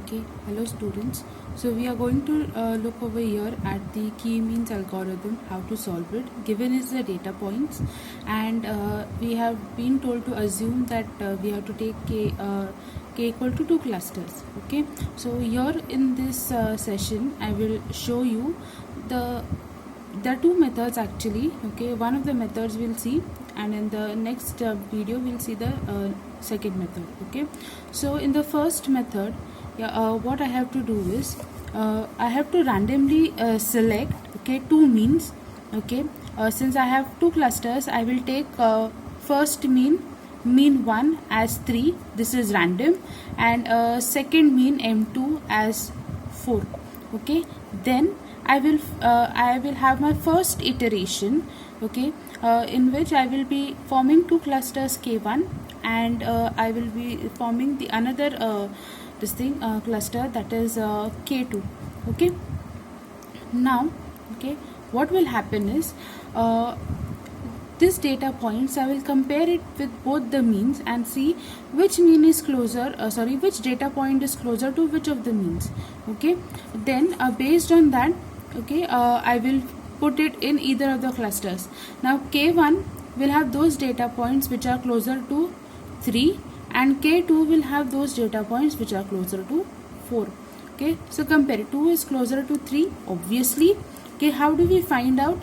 Okay, hello students. So we are going to look over here at the k-means algorithm, how to solve it. Given is the data points, and we have been told to assume that we have to take k equal to two clusters. Okay, so here in this session, I will show you there are two methods actually. Okay, one of the methods we'll see, and in the next video we'll see the second method. Okay, so in the first method, what I have to do is I have to randomly select two means. Okay, since I have two clusters, I will take first mean 1 as 3, this is random, and second mean m2 as 4. Okay, then I will have my first iteration, okay, in which I will be forming two clusters k1, and I will be forming the another cluster, that is k2. Okay, now, okay, what will happen is this data points, I will compare it with both the means and see which mean is closer, which data point is closer to which of the means. Okay, then based on that, okay, I will put it in either of the clusters. Now k1 will have those data points which are closer to 3, and k2 will have those data points which are closer to 4. Okay, so compare, 2 is closer to 3 obviously. Okay, how do we find out?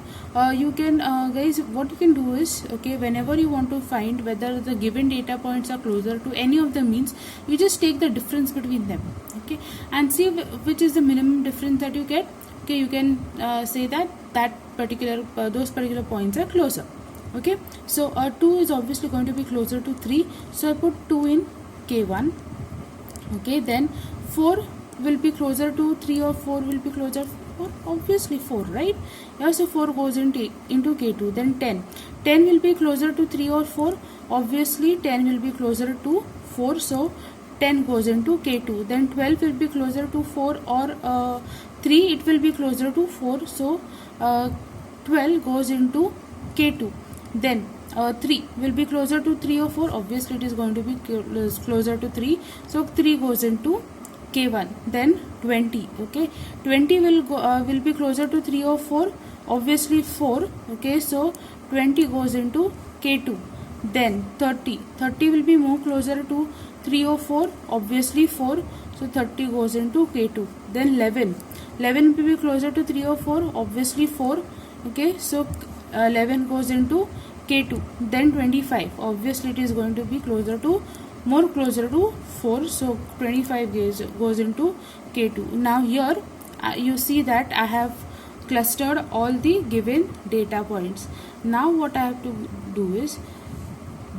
You can guys, what you can do is, okay, whenever you want to find whether the given data points are closer to any of the means, you just take the difference between them, okay, and see which is the minimum difference that you get. Okay, you can say that those particular points are closer. Okay, so 2 is obviously going to be closer to 3, so I put 2 in k1. Okay, then 4 will be closer to 3, or 4 will be closer to 4, obviously 4, right? Yeah, so 4 goes into k2. Then 10 will be closer to 3 or 4, obviously 10 will be closer to 4, so 10 goes into k2. Then 12 will be closer to 4 or 3, it will be closer to 4, so 12 goes into k2. Then 3 will be closer to 3 or 4, obviously it is going to be closer to 3, so 3 goes into k1. Then 20, okay, 20 will be closer to 3 or 4, obviously 4, okay, so 20 goes into k2. Then 30 will be more closer to 3 or 4, obviously 4, so 30 goes into k2. Then 11 will be closer to 3 or 4, obviously 4, okay, so 11 goes into k2. Then 25, obviously it is going to be closer to 4, so 25 goes into k2. Now here you see that I have clustered all the given data points. Now what I have to do is,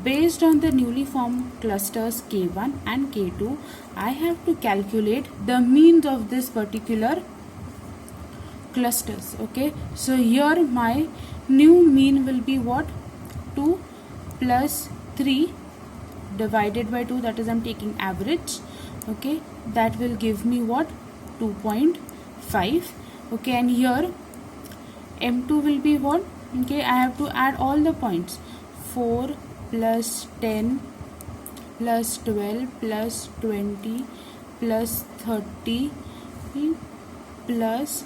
based on the newly formed clusters k1 and k2, I have to calculate the means of this particular clusters. Okay, so here my new mean will be what? 2 plus 3 divided by 2, that is I'm taking average. Okay, that will give me what? 2.5. okay, and here m2 will be what? Okay, I have to add all the points, 4 plus 10 plus 12 plus 20 plus 30 plus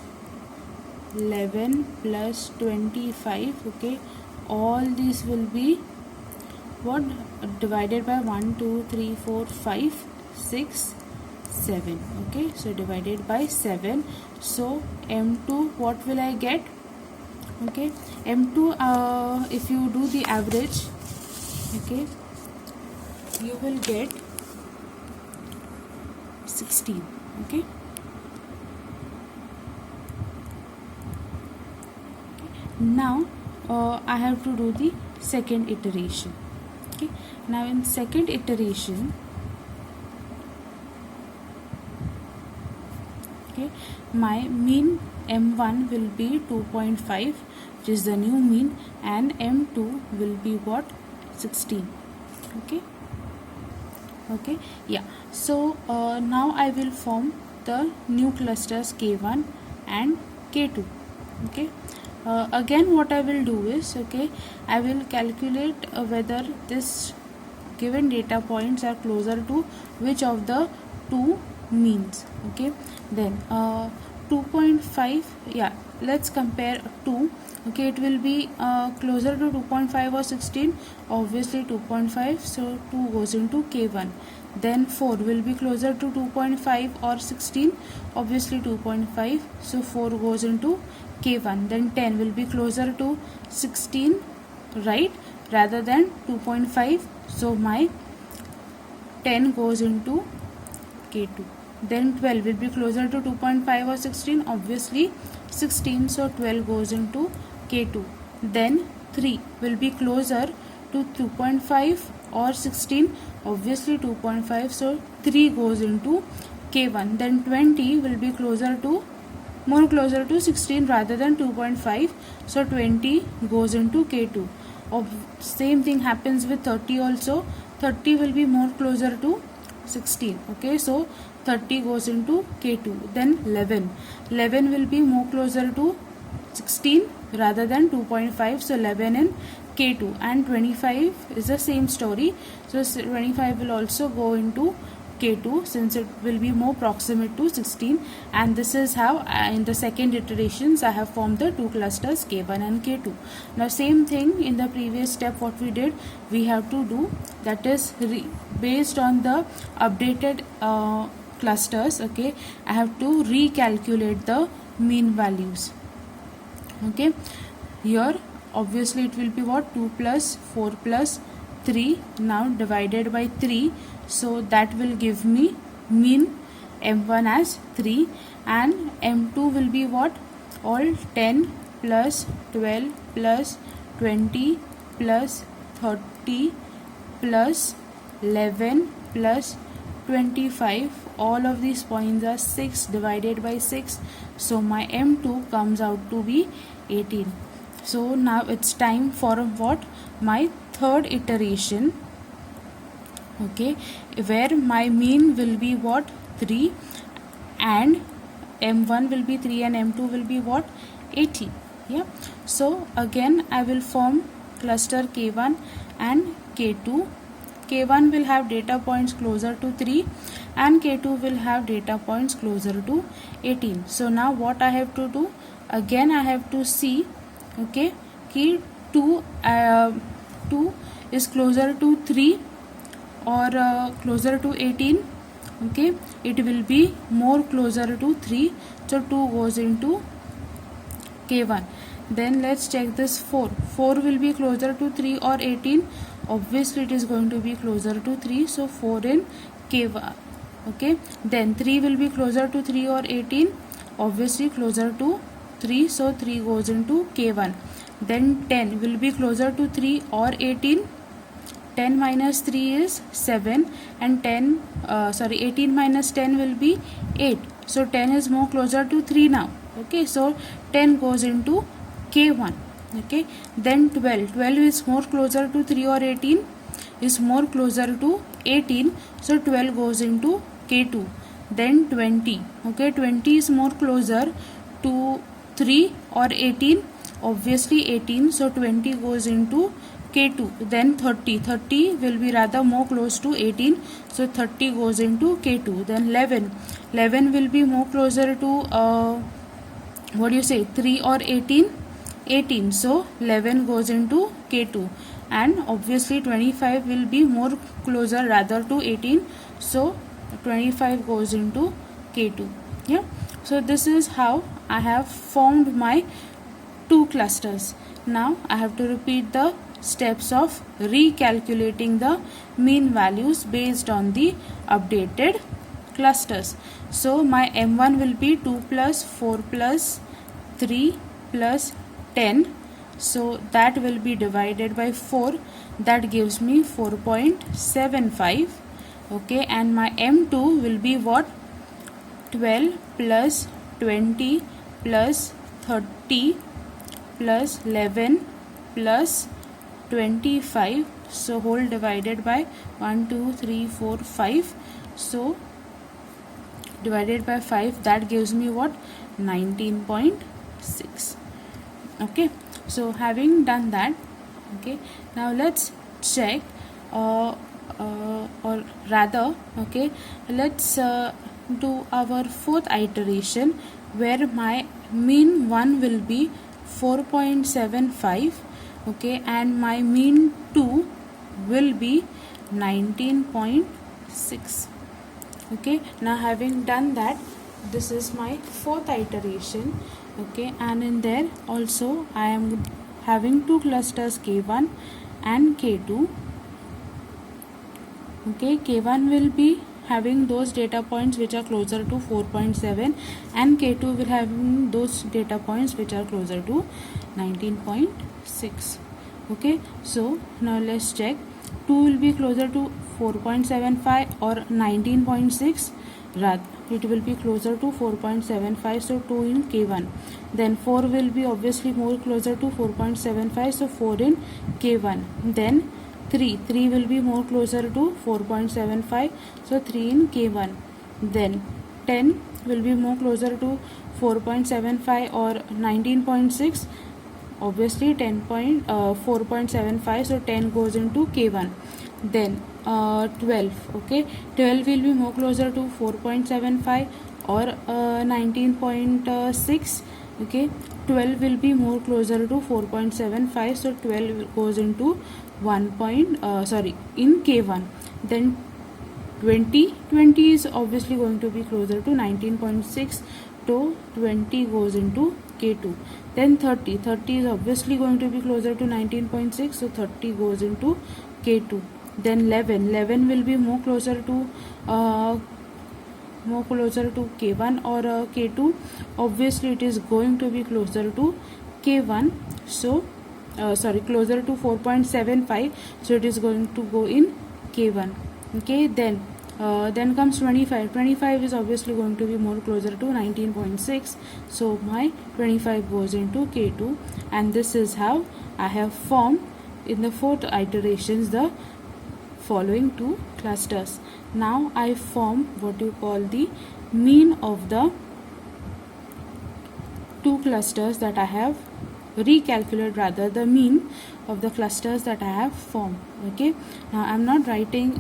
11 plus 25. okay, all these will be what? Divided by 1 2 3 4 5 6 7. okay, so divided by 7, so m2 what will I get? Okay, m2 if you do the average, okay, you will get 16. okay, now I have to do the second iteration. Okay, now in second iteration, okay, my mean m1 will be 2.5, which is the new mean, and m2 will be what? 16. okay, yeah, so now I will form the new clusters k1 and k2. okay, again what I will do is, okay, I will calculate whether this given data points are closer to which of the two means. Okay, then 2.5, yeah, let's compare 2. Okay, it will be closer to 2.5 or 16, obviously 2.5, so 2 goes into K1. Then 4 will be closer to 2.5 or 16, obviously 2.5, so 4 goes into K1. Then 10 will be closer to 16, right, rather than 2.5, so my 10 goes into K2. Then 12 will be closer to 2.5 or 16, obviously 16, so 12 goes into K2. Then 3 will be closer to 2.5 or 16, obviously 2.5, so 3 goes into K1. Then 20 will be more closer to 16 rather than 2.5, so 20 goes into K2. Same thing happens with 30 also. 30 will be more closer to 16. Okay, so 30 goes into K2. Then 11 will be more closer to 16 rather than 2.5, so 11 in K2. And 25 is the same story, so 25 will also go into K2 since it will be more proximate to 16. And this is how in the second iterations I have formed the two clusters K1 and K2. Now same thing in the previous step what we did, we have to do, that is based on the updated clusters. Okay, I have to recalculate the mean values. Okay, here obviously it will be what, 2 plus 4 plus 3, now divided by 3, so that will give me mean m1 as 3, and m2 will be what, all 10 plus 12 plus 20 plus 30 plus 11 plus 25, all of these points are 6 divided by 6, so my m2 comes out to be 18. So now it's time for what, my third iteration. Okay, where my mean will be what, 3, and m1 will be 3 and m2 will be what, 18. Yeah, so again I will form cluster K1 and K2. K1 will have data points closer to 3 and K2 will have data points closer to 18. So now what I have to do, again I have to see, okay, कि 2 is closer to 3 or closer to 18. Okay, it will be more closer to 3, so 2 goes into K1. Then let's check this 4 will be closer to 3 or 18, obviously it is going to be closer to 3, so 4 in K1. Okay, then 3 will be closer to 3 or 18, obviously closer to 3, so 3 goes into K1. Then 10 will be closer to 3 or 18, 10 minus 3 is 7, and 18 minus 10 will be 8, so 10 is more closer to 3 now. Okay, so 10 goes into K1. Okay, then 12 is more closer to 3 or 18, is more closer to 18, so 12 goes into K2. Then 20, okay, 20 is more closer to 3 or 18, obviously 18, so 20 goes into K2. Then 30 will be rather more close to 18, so 30 goes into K2. Then 11 will be more closer to 3 or 18, so 11 goes into K2. And obviously 25 will be more closer rather to 18, so 25 goes into K2. Yeah, so this is how I have formed my two clusters. Now I have to repeat the steps of recalculating the mean values based on the updated clusters. So my m1 will be 2 plus 4 plus 3 plus 10, so that will be divided by 4, that gives me 4.75. okay, and my m2 will be what, 12 plus 20 plus 30 plus 11 plus 25, so whole divided by 1 2 3 4 5, so divided by 5, that gives me what, 19.6. okay, so having done that, okay, now let's check or rather, okay, let's to our fourth iteration, where my mean 1 will be 4.75, okay, and my mean 2 will be 19.6. okay. Now having done that, this is my fourth iteration, okay, and in there also I am having two clusters K1 and K2. okay, K1 will be having those data points which are closer to 4.7, and K2 will having those data points which are closer to 19.6. okay, so now let's check. 2 will be closer to 4.75 or 19.6, rather it will be closer to 4.75, so 2 in K1. Then 4 will be obviously more closer to 4.75, so 4 in K1. Then 3 will be more closer to 4.75, so 3 in K1. Then 10 will be more closer to 4.75 or 19.6, obviously 4.75, so 10 goes into K1. Then 12, okay, 12 will be more closer to 4.75 or 19.6, okay, 12 will be more closer to 4.75, so 12 goes into in K1. Then 20 is obviously going to be closer to 19.6, so 20 goes into K2. Then 30 is obviously going to be closer to 19.6, so 30 goes into K2. Then 11 will be more closer to K1 or K2. Obviously it is going to be closer to K1, so closer to 4.75, so it is going to go in K1. okay, then comes 25 is obviously going to be more closer to 19.6, so my 25 goes into K2. And this is how I have formed in the fourth iterations the following two clusters. Now I form what you call the mean of the two clusters that I have recalculate, rather the mean of the clusters that I have formed. okay, now I'm not writing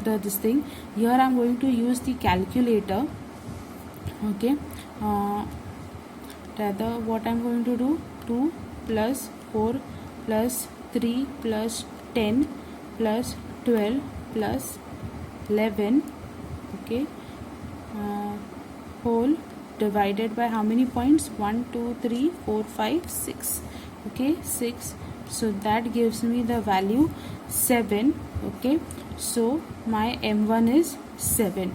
this thing here, I'm going to use the calculator. okay, rather what I'm going to do, 2 plus 4 plus 3 plus 10 plus 12 plus 11, okay, whole divided by how many points, 1 2 3 4 5 6, okay, 6, so that gives me the value 7. okay, so my M1 is 7.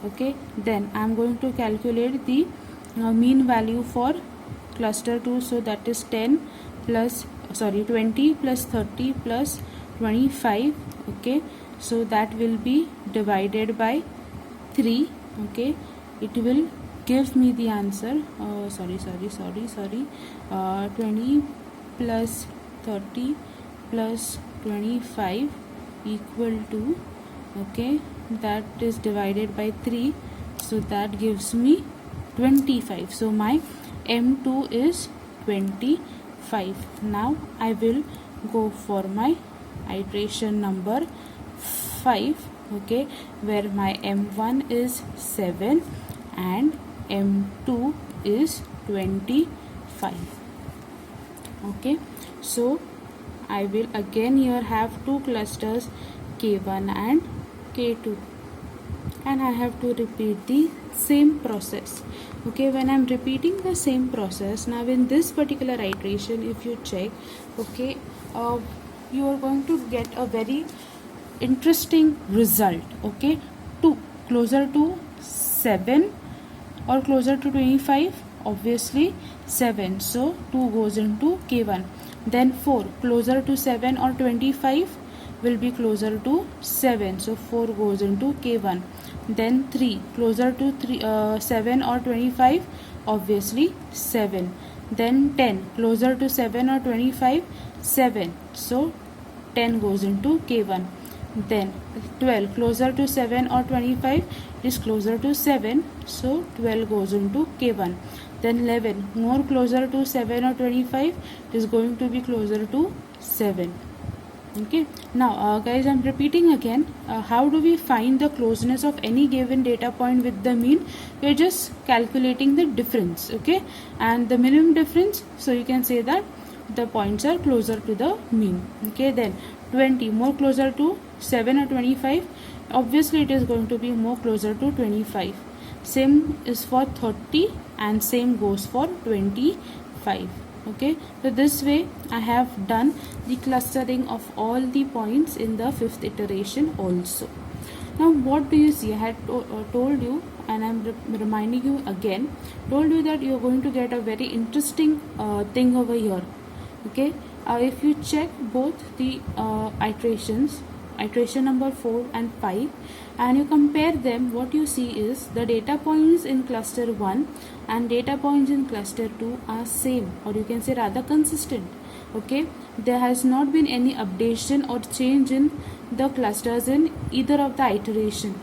okay, then I'm going to calculate the mean value for cluster 2, so that is 20 plus 30 plus 25. okay, so that will be divided by 3. okay, it will give me the answer 20 plus 30 plus 25 equal to, okay, that is divided by 3, so that gives me 25. so my M2 is 25. Now I will go for my iteration number 5, okay, where my M1 is 7 and M2 is 25. okay, so I will again here have two clusters K1 and K2, and I have to repeat the same process. okay, when I'm repeating the same process, now in this particular iteration, if you check, okay, you are going to get a very interesting result. okay, 2 closer to 7 or closer to 25, obviously 7, so 2 goes into K1. Then 4 closer to 7 or 25 will be closer to 7, so 4 goes into K1. Then 3 closer to 7 or 25, obviously 7. Then 10 closer to 7 or 25, 7, so 10 goes into K1. Then 12 closer to 7 or 25 is closer to 7, so 12 goes into K1. Then 11 more closer to 7 or 25 is going to be closer to 7. Okay, now guys, I'm repeating again. How do we find the closeness of any given data point with the mean? We're just calculating the difference, okay, and the minimum difference. So you can say that the points are closer to the mean. Okay, then 20 more closer to 7 or 25. Obviously, it is going to be more closer to 25. Same is for 30 and same goes for 25. Okay, so this way I have done the clustering of all the points in the fifth iteration also. Now what do you see? I had told you, and I'm reminding you again, told you that you're going to get a very interesting thing over here. Okay, if you check both the iterations, iteration number 4 and 5, and you compare them, what you see is the data points in cluster 1 and data points in cluster 2 are same, or you can say rather consistent. Okay, there has not been any updation or change in the clusters in either of the iteration.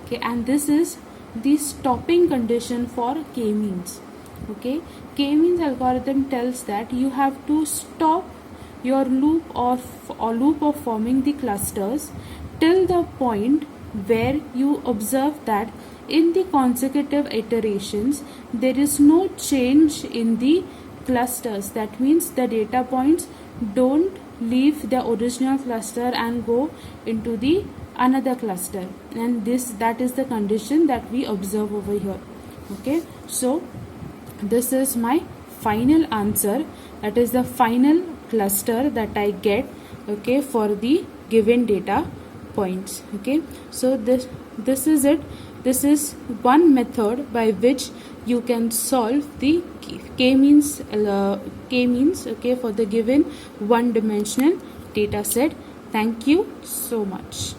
Okay, and this is the stopping condition for k-means. Okay, k-means algorithm tells that you have to stop your loop of forming the clusters till the point where you observe that in the consecutive iterations there is no change in the clusters. That means the data points don't leave the original cluster and go into the another cluster, and that is the condition that we observe over here. Okay, so this is my final answer, that is the final cluster that I get, okay, for the given data points. Okay, so this is it. This is one method by which you can solve the k-means, okay, for the given one-dimensional data set. Thank you so much.